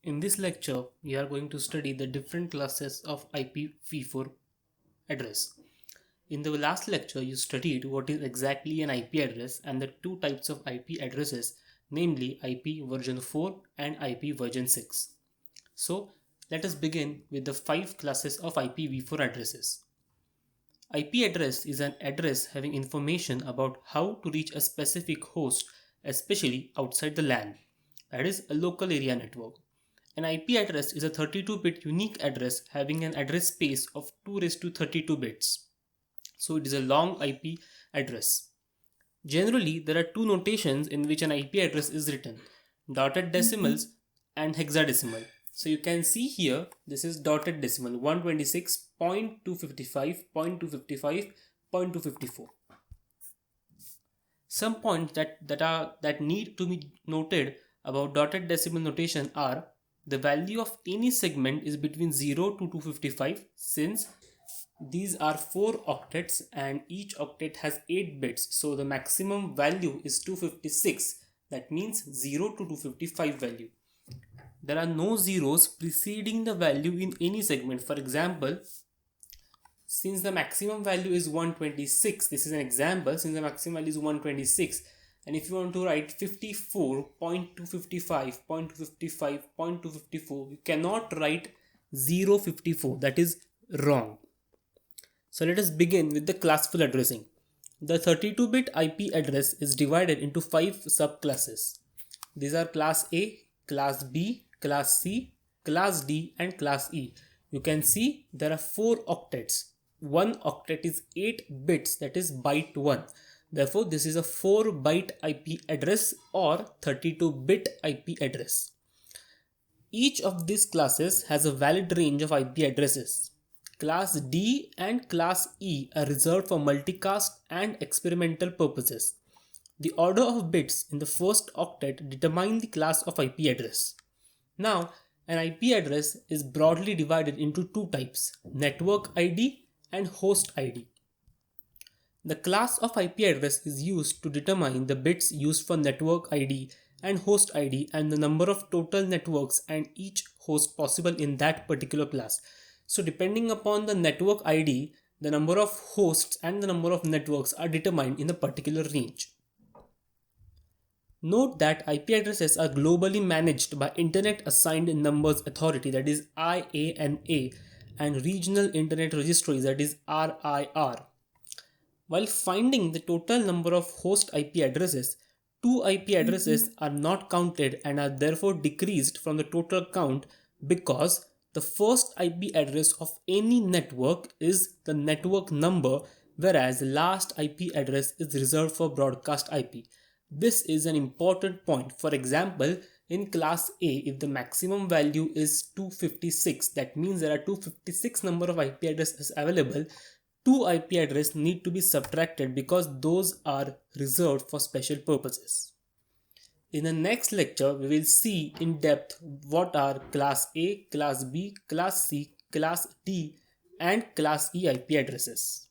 In this lecture, we are going to study the different classes of IPv4 address. In the last lecture, you studied what is exactly an IP address and the two types of IP addresses, namely IP version 4 and IP version 6. So, let us begin with the 5 classes of IPv4 addresses. IP address is an address having information about how to reach a specific host, especially outside the LAN, that is, a local area network. An IP address is a 32-bit unique address having an address space of 2 raised to 32 bits. So it is a long IP address. Generally, there are two notations in which an IP address is written: dotted decimals and hexadecimal. So you can see here, this is dotted decimal 126.255.255.254. Some points that need to be noted about dotted decimal notation are: the value of any segment is between 0 to 255, since these are 4 octets and each octet has 8 bits, so the maximum value is 256. That means 0 to 255 value. There are no zeros preceding the value in any segment. For example, since the maximum value is 126, this is an example, since the maximum value is 126, and if you want to write 54.255.255.254, you cannot write 054. That is wrong. So let us begin with the classful addressing. The 32-bit IP address is divided into 5 subclasses. These are class A, class B, class C, class D and class E. You can see there are 4 octets. One octet is 8 bits, that is byte 1. Therefore, this is a 4-byte IP address or 32-bit IP address. Each of these classes has a valid range of IP addresses. Class D and Class E are reserved for multicast and experimental purposes. The order of bits in the first octet determine the class of IP address. Now, an IP address is broadly divided into two types: network ID and host ID. The class of IP address is used to determine the bits used for network ID and host ID and the number of total networks and each host possible in that particular class. So depending upon the network ID, the number of hosts and the number of networks are determined in a particular range. Note that IP addresses are globally managed by Internet Assigned Numbers Authority, that is IANA, and Regional Internet Registries, that is RIR. While finding the total number of host IP addresses, two IP addresses are not counted and are therefore decreased from the total count, because the first IP address of any network is the network number, whereas the last IP address is reserved for broadcast IP. This is an important point. For example, in class A, if the maximum value is 256, that means there are 256 number of IP addresses available. Two IP addresses need to be subtracted because those are reserved for special purposes. In the next lecture, we will see in depth what are class A, class B, class C, class D and class E IP addresses.